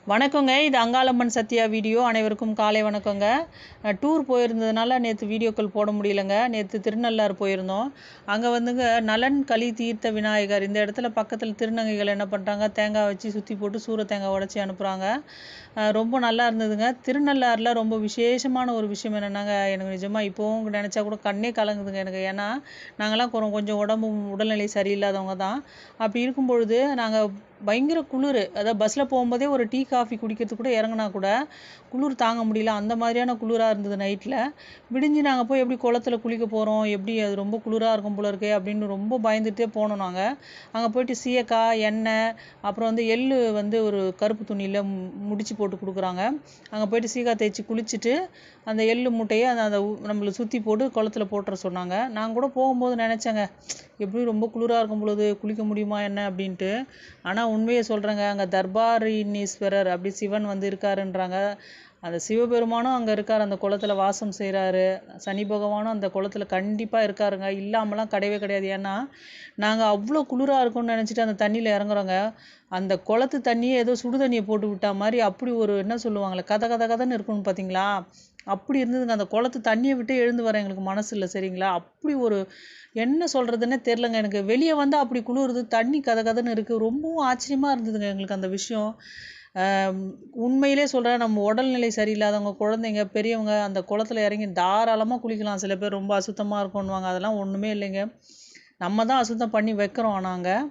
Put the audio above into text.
வணக்கங்க. இது அங்காளம்மன் சத்யா வீடியோ. அனைவருக்கும் காலை வணக்கங்க. டூர் போயிருந்ததுனால நேற்று வீடியோக்கள் போட முடியலங்க. நேற்று திருநள்ளாறு போயிருந்தோம். அங்கே வந்துங்க நலன் களி தீர்த்த விநாயகர் இந்த இடத்துல பக்கத்தில் திருநங்கைகள் என்ன பண்ணுறாங்க, தேங்காய் வச்சு சுற்றி போட்டு சூற தேங்காய் உடச்சி அனுப்புகிறாங்க. ரொம்ப நல்லா இருந்ததுங்க. திருநள்ளாறில் ரொம்ப விசேஷமான ஒரு விஷயம் என்னென்னாங்க, எனக்கு நிஜமாக இப்போவும் நினச்சா கூட கண்ணே கலங்குதுங்க எனக்கு. ஏன்னா நாங்கள்லாம் கொஞ்சம் உடல்நிலை சரியில்லாதவங்க தான். அப்படி இருக்கும் பொழுது நாங்கள் பயங்கர குளிர், அதாவது பஸ்ஸில் போகும்போதே ஒரு டீ காஃபி குடிக்கிறதுக்கு கூட இறங்குனா கூட குளிர் தாங்க முடியல. அந்த மாதிரியான குளிராக இருந்தது நைட்டில். விடிஞ்சு நாங்கள் போய் எப்படி குளத்துல குளிக்க போகிறோம், எப்படி அது ரொம்ப குளிராக இருக்கும் போல இருக்கே அப்படின்னு ரொம்ப பயந்துகிட்டே போனோம். நாங்கள் அங்கே போயிட்டு சீயக்காய், எண்ணெய், அப்புறம் எள்ளு ஒரு கருப்பு துணியில் முடிச்சு போட்டு கொடுக்குறாங்க. அங்கே போயிட்டு சீக்காய் தேய்ச்சி குளிச்சுட்டு அந்த எள்ளு மூட்டையை அந்த நம்மளுக்கு சுற்றி போட்டு குளத்துல போட்டுற சொன்னாங்க. நான் கூட போகும்போது நினச்சேங்க, எப்படி ரொம்ப குளிராக இருக்கும் பொழுது குளிக்க முடியுமா என்ன அப்படின்ட்டு. ஆனால் உண்மையை சொல்கிறேங்க, அங்கே தர்பாரீஸ்வரர் அப்படி சிவன் இருக்காருன்றாங்க. அந்த சிவபெருமானும் அங்கே இருக்கார், அந்த குளத்துல வாசம் செய்கிறாரு. சனி பகவானும் அந்த குளத்துல கண்டிப்பாக இருக்காருங்க, இல்லாமலாம் கிடையவே கிடையாது. ஏன்னா நாங்கள் அவ்வளோ குளிராக இருக்கும்னு நினச்சிட்டு அந்த தண்ணியில் இறங்குறோங்க. அந்த குளத்து தண்ணியே ஏதோ சுடு தண்ணியை போட்டு விட்டா மாதிரி அப்படி ஒரு என்ன சொல்லுவாங்களே, கதை கதை கதைன்னு இருக்குன்னு பார்த்தீங்களா, அப்படி இருந்ததுங்க. அந்த குளத்து தண்ணியை விட்டு எழுந்து வர எங்களுக்கு மனசு இல்லை, சரிங்களா. அப்படி ஒரு என்ன சொல்கிறதுன்னே தெரிலங்க எனக்கு. வெளியே வந்தால் அப்படி குளிருது, தண்ணி கதை கதைன்னு இருக்குது. ரொம்பவும் ஆச்சரியமாக இருந்ததுங்க எங்களுக்கு அந்த விஷயம். உண்மையிலே சொல்கிறேன், நம்ம உடல்நிலை சரியில்லாதவங்க, குழந்தைங்க, பெரியவங்க அந்த குளத்துல இறங்கி தாராளமாக குளிக்கலாம். சில பேர் ரொம்ப அசுத்தமாக இருக்கும்னுவாங்க, அதெல்லாம் ஒன்றுமே இல்லைங்க. நம்ம தான் அசுத்தம் பண்ணி வைக்கிறோம். நாங்கள்